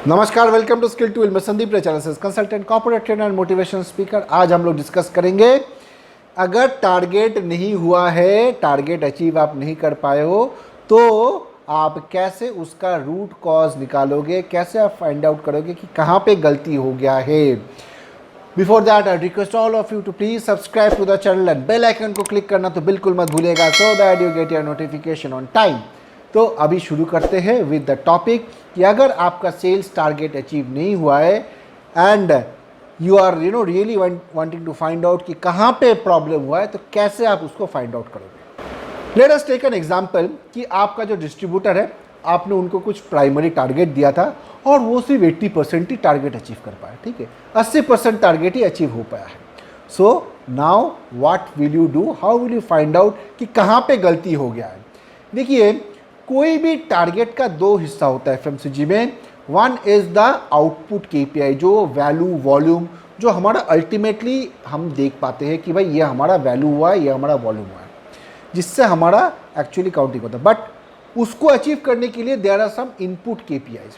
नमस्कार, welcome to skill tool. मैं संदीप रेचारस, consultant, corporate trainer and motivation speaker. आज हम लोग डिस्कस करेंगे, अगर टारगेट नहीं हुआ है, टारगेट अचीव आप नहीं कर पाए हो, तो आप कैसे उसका रूट कॉज निकालोगे, कैसे आप फाइंड आउट करोगे कि कहाँ पे गलती हो गया है। Before that I request all of you to please subscribe to the channel and bell icon को क्लिक करना तो बिल्कुल मत भूलिएगा, so that you get your notification on time. तो अभी शुरू करते हैं विद द टॉपिक कि अगर आपका सेल्स टारगेट अचीव नहीं हुआ है and you are really wanting to find out कि कहाँ पे प्रॉब्लम हुआ है, तो कैसे आप उसको फाइंड आउट करोगे। Let us take an example कि आपका जो डिस्ट्रीब्यूटर है, आपने उनको कुछ प्राइमरी टारगेट दिया था और वो सिर्फ 80% ही टारगेट अचीव कर पाया। ठीक है, 80% टारगेट ही अचीव हो पाया है। So now what will you do, how will you find out कि कहाँ पे गलती हो गया है। देखिए, कोई भी टारगेट का दो हिस्सा होता है एफएमसीजी में। One is the output KPI, जो वैल्यू वॉल्यूम, जो हमारा अल्टीमेटली हम देख पाते हैं कि भाई ये हमारा वैल्यू हुआ है, ये हमारा वॉल्यूम हुआ है, जिससे हमारा एक्चुअली काउंटिंग होता है। बट उसको अचीव करने के लिए there are some input KPIs,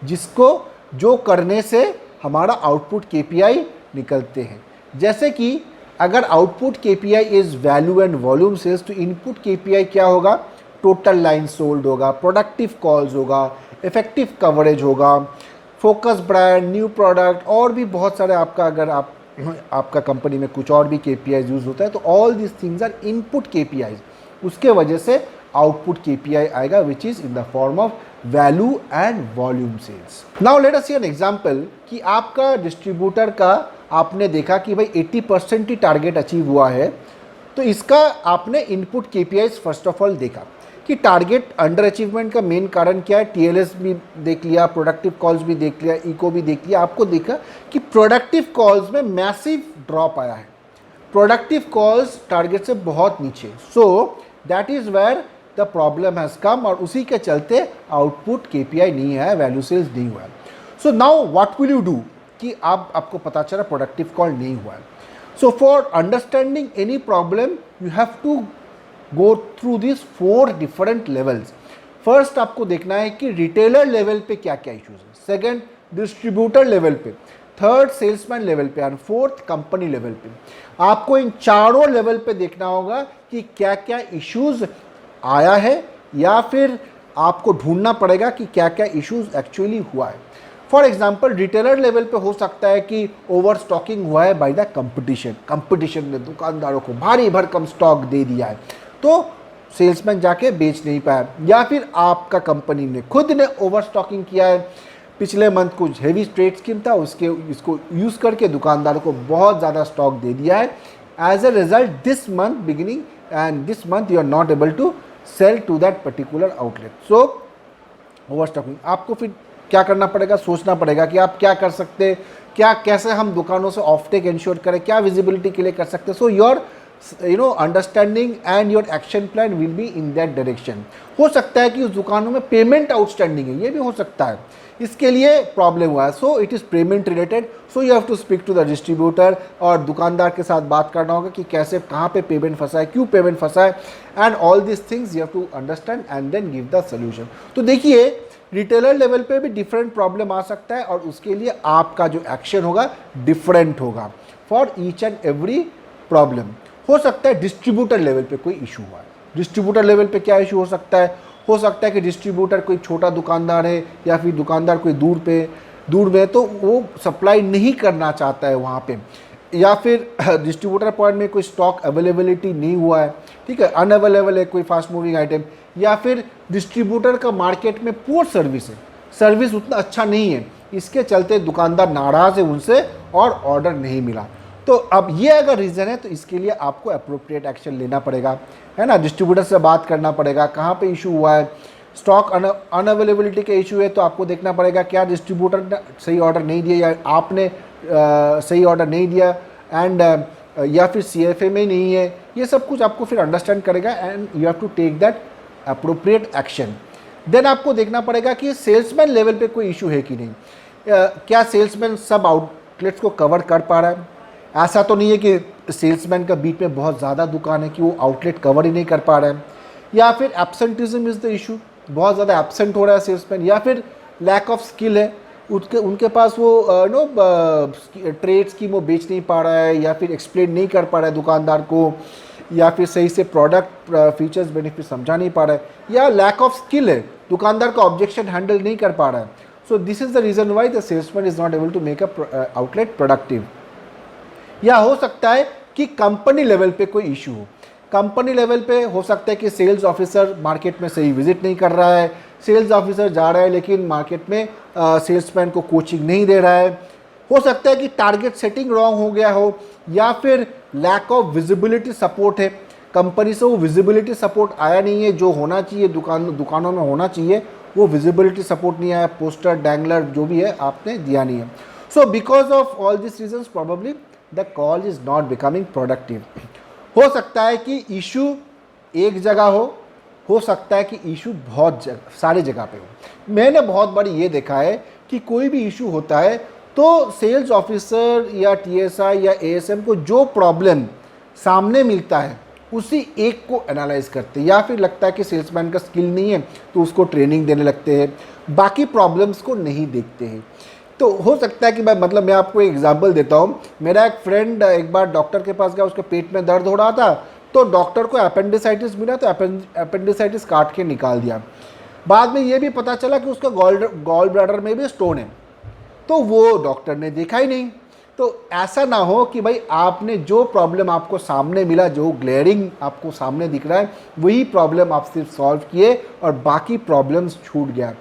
जिसको जो करने से हमारा आउटपुट केपीआई निकलते हैं। जैसे कि अगर output KPI is value and volume sales, तो इनपुट केपीआई क्या होगा, टोटल लाइन सोल्ड होगा, प्रोडक्टिव कॉल्स होगा, इफेक्टिव कवरेज होगा, फोकस ब्रांड, न्यू प्रोडक्ट, और भी बहुत सारे आपका, अगर आपका कंपनी में कुछ और भी केपीआईज यूज होता है, तो all this things are input KPIs. उसके वजह से आउटपुट केपीआई आएगा which is in the form of value and volume sales. Now let us see an example कि आपका डिस्ट्रीब्यूटर का आपने देखा कि भाई 80% ही टारगेट अचीव हुआ है, तो इसका आपने input KPIs first of all देखा कि टारगेट अंडर अचीवमेंट का मेन कारण क्या है। टीएलएस भी देख लिया, प्रोडक्टिव कॉल्स भी देख लिया, इको भी देख लिया। आपको देखा कि प्रोडक्टिव कॉल्स में मैसिव ड्रॉप आया है, प्रोडक्टिव कॉल्स टारगेट से बहुत नीचे। So that is where the problem has come, और उसी के चलते आउटपुट केपीआई नहीं है, वैल्यू सेल्स नहीं हुआ है। So now what will you do कि आपको पता चला प्रोडक्टिव कॉल नहीं हुआ है। So for understanding any problem you have to go through these 4 different levels. First आपको देखना है कि रिटेलर लेवल पे क्या क्या इश्यूज है, सेकंड डिस्ट्रीब्यूटर लेवल पे, थर्ड सेल्समैन लेवल पे, और फोर्थ कंपनी लेवल पे। आपको इन चारों लेवल पे देखना होगा कि क्या क्या इश्यूज आया है, या फिर आपको ढूंढना पड़ेगा कि क्या क्या इश्यूज एक्चुअली हुआ है। फॉर एग्जाम्पल, रिटेलर लेवल पे हो सकता है कि ओवर स्टॉकिंग हुआ है बाय द कंपटीशन ने दुकानदारों को भारी भरकम स्टॉक दे दिया है, तो सेल्समैन जाके बेच नहीं पाया, या फिर आपका कंपनी ने खुद ने ओवर स्टॉकिंग किया है। पिछले मंथ कुछ हेवी ट्रेड स्कीम था, इसको यूज़ करके दुकानदारों को बहुत ज़्यादा स्टॉक दे दिया है। As a result this month beginning and this month you are not able to sell to that particular outlet. So over stocking, आपको फिर क्या करना पड़ेगा, सोचना पड़ेगा कि आप क्या कर सकते हैं, कैसे हम दुकानों से ऑफ टेक इंश्योर करें, क्या विजिबिलिटी के लिए कर सकते हैं। So your understanding and your action plan will be in that direction. हो सकता है कि उस दुकानों में पेमेंट आउटस्टैंडिंग है, ये भी हो सकता है, इसके लिए प्रॉब्लम हुआ है। So it is payment related, so you have to speak to the distributor, और दुकानदार के साथ बात करना होगा कि कैसे, कहाँ पे पेमेंट फंसा है, क्यों पेमेंट फंसा है, and all this things you have to understand and then give the solution. तो देखिए, रिटेलर लेवल पे भी डिफरेंट प्रॉब्लम आ सकता है, और उसके लिए आपका जो एक्शन होगा डिफरेंट होगा for each and every problem. हो सकता है डिस्ट्रीब्यूटर लेवल पे कोई इशू हुआ है। डिस्ट्रीब्यूटर लेवल पे क्या इशू हो सकता है, हो सकता है कि डिस्ट्रीब्यूटर कोई छोटा दुकानदार है, या फिर दुकानदार कोई दूर में, तो वो सप्लाई नहीं करना चाहता है वहाँ पे, या फिर डिस्ट्रीब्यूटर पॉइंट में कोई स्टॉक अवेलेबिलिटी नहीं हुआ है, ठीक है, अनअवेलेबल है कोई फास्ट मूविंग आइटम, या फिर डिस्ट्रीब्यूटर का मार्केट में पुअर सर्विस है, सर्विस उतना अच्छा नहीं है, इसके चलते दुकानदार नाराज़ है उनसे और ऑर्डर नहीं मिला। तो अब ये अगर रीज़न है, तो इसके लिए आपको अप्रोप्रिएट एक्शन लेना पड़ेगा, है ना। डिस्ट्रीब्यूटर से बात करना पड़ेगा, कहाँ पे इशू हुआ है, स्टॉक अनअवेलेबिलिटी का इशू है, तो आपको देखना पड़ेगा क्या डिस्ट्रीब्यूटर ने सही ऑर्डर नहीं दिया, या आपने सही ऑर्डर नहीं दिया, एंड या फिर CFA में नहीं है। ये सब कुछ आपको फिर अंडरस्टैंड करेगा, and you have to take that appropriate action. Then आपको देखना पड़ेगा कि सेल्समैन लेवल पे कोई इशू है कि नहीं, क्या सेल्समैन सब आउटलेट्स को कवर कर पा रहा है। ऐसा तो नहीं है कि सेल्समैन का बीच में बहुत ज़्यादा दुकान है कि वो आउटलेट कवर ही नहीं कर पा रहा है, या फिर एब्सेंटिज्म इज़ द इशू, बहुत ज़्यादा एब्सेंट हो रहा है सेल्समैन, या फिर लैक ऑफ स्किल है, उनके पास वो नो ट्रेड स्कीम वो बेच नहीं पा रहा है, या फिर एक्सप्लेन नहीं कर पा रहा है दुकानदार को, या फिर सही से प्रोडक्ट फीचर्स बेनिफिट समझा नहीं पा रहा है, या लैक ऑफ स्किल है, दुकानदार का ऑब्जेक्शन हैंडल नहीं कर पा रहा है. So this is the reason why the salesman is not able to make a outlet productive. या हो सकता है कि कंपनी लेवल पे कोई इशू हो. कंपनी लेवल पे हो सकता है कि सेल्स ऑफिसर मार्केट में सही विजिट नहीं कर रहा है, सेल्स ऑफिसर जा रहा है लेकिन मार्केट में सेल्समैन को कोचिंग नहीं दे रहा है. हो सकता है कि टारगेट सेटिंग रॉन्ग हो गया हो, या फिर लैक ऑफ विजिबिलिटी सपोर्ट है, कंपनी से वो विजिबिलिटी सपोर्ट आया नहीं है जो होना चाहिए, दुकानों में होना चाहिए, वो विजिबिलिटी सपोर्ट नहीं आया, पोस्टर डैंगलर जो भी है आपने दिया नहीं है. So because of all this reasons probably the call is not becoming productive. हो सकता है कि इशू एक जगह हो सकता है कि इशू बहुत सारे जगह पे हो. मैंने बहुत बार ये देखा है कि कोई भी इशू होता है तो सेल्स ऑफिसर या टीएसआई या एएसएम को जो प्रॉब्लम सामने मिलता है उसी एक को एनालाइज करते हैं, या फिर लगता है कि सेल्समैन का स्किल नहीं है तो उसको ट्रेनिंग देने लगते हैं, बाकी प्रॉब्लम्स को नहीं देखते हैं. तो हो सकता है कि मैं आपको एक एग्जांपल देता हूँ. मेरा एक फ्रेंड एक बार डॉक्टर के पास गया, उसके पेट में दर्द हो रहा था, तो डॉक्टर को अपेंडिसाइटिस मिला, तो अपेंडिसाइटिस काट के निकाल दिया. बाद में ये भी पता चला कि उसका गॉल ब्लैडर में भी स्टोन है, तो वो डॉक्टर ने देखा ही नहीं. तो ऐसा ना हो कि भाई आपने जो प्रॉब्लम आपको सामने मिला, जो ग्लेयरिंग आपको सामने दिख रहा है, वही प्रॉब्लम आप सिर्फ सॉल्व किए और बाकी प्रॉब्लम्स छूट गया.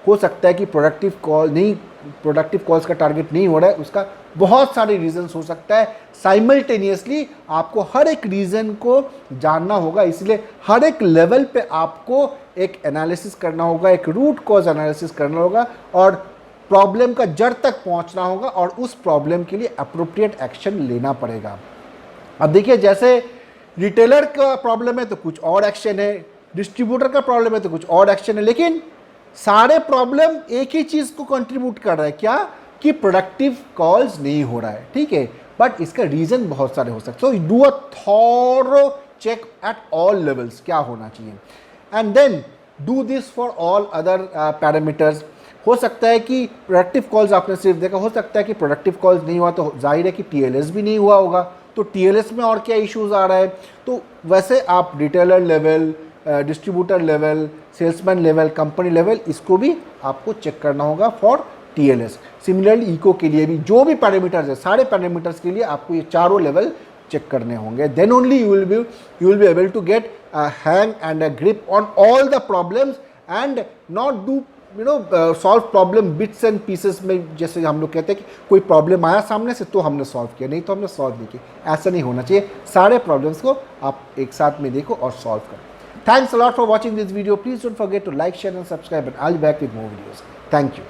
हो सकता है कि प्रोडक्टिव कॉल्स का टारगेट नहीं हो रहा है, उसका बहुत सारे रीजंस हो सकता है. साइमल्टेनियसली आपको हर एक रीज़न को जानना होगा, इसलिए हर एक लेवल पे आपको एक एनालिसिस करना होगा, एक रूट कॉज एनालिसिस करना होगा और प्रॉब्लम का जड़ तक पहुंचना होगा और उस प्रॉब्लम के लिए अप्रोप्रिएट एक्शन लेना पड़ेगा. अब देखिए, जैसे रिटेलर का प्रॉब्लम है तो कुछ और एक्शन है, डिस्ट्रीब्यूटर का प्रॉब्लम है तो कुछ और एक्शन है, लेकिन सारे प्रॉब्लम एक ही चीज़ को कंट्रीब्यूट कर रहा है, क्या कि प्रोडक्टिव कॉल्स नहीं हो रहा है. ठीक है, बट इसका रीज़न बहुत सारे हो सकते हैं. So do a thorough check at all levels क्या होना चाहिए, and then do this for all other parameters. हो सकता है कि प्रोडक्टिव कॉल्स आपने सिर्फ देखा, हो सकता है कि प्रोडक्टिव कॉल्स नहीं हुआ तो जाहिर है कि टीएलएस भी नहीं हुआ होगा, तो टीएलएस में और क्या इश्यूज आ रहा है. तो वैसे आप retailer level, distributor level, salesman level, company level, इसको भी आपको चेक करना होगा फॉर टीएलएस. सिमिलरली इको के लिए भी जो भी पैरामीटर्स है, सारे पैरामीटर्स के लिए आपको ये चारों लेवल चेक करने होंगे. Then only you will be able to get a hang and a grip on all the problems and not do solve problem bits and pieces में. जैसे हम लोग कहते हैं कि कोई प्रॉब्लम आया सामने से तो हमने सॉल्व किया, नहीं तो हमने सॉल्व नहीं किया. ऐसा नहीं होना चाहिए. सारे प्रॉब्लम्स को आप एक साथ में देखो और सॉल्व करो. Thanks a lot for watching this video. Please don't forget to like, share and subscribe, and I'll be back with more videos. Thank you.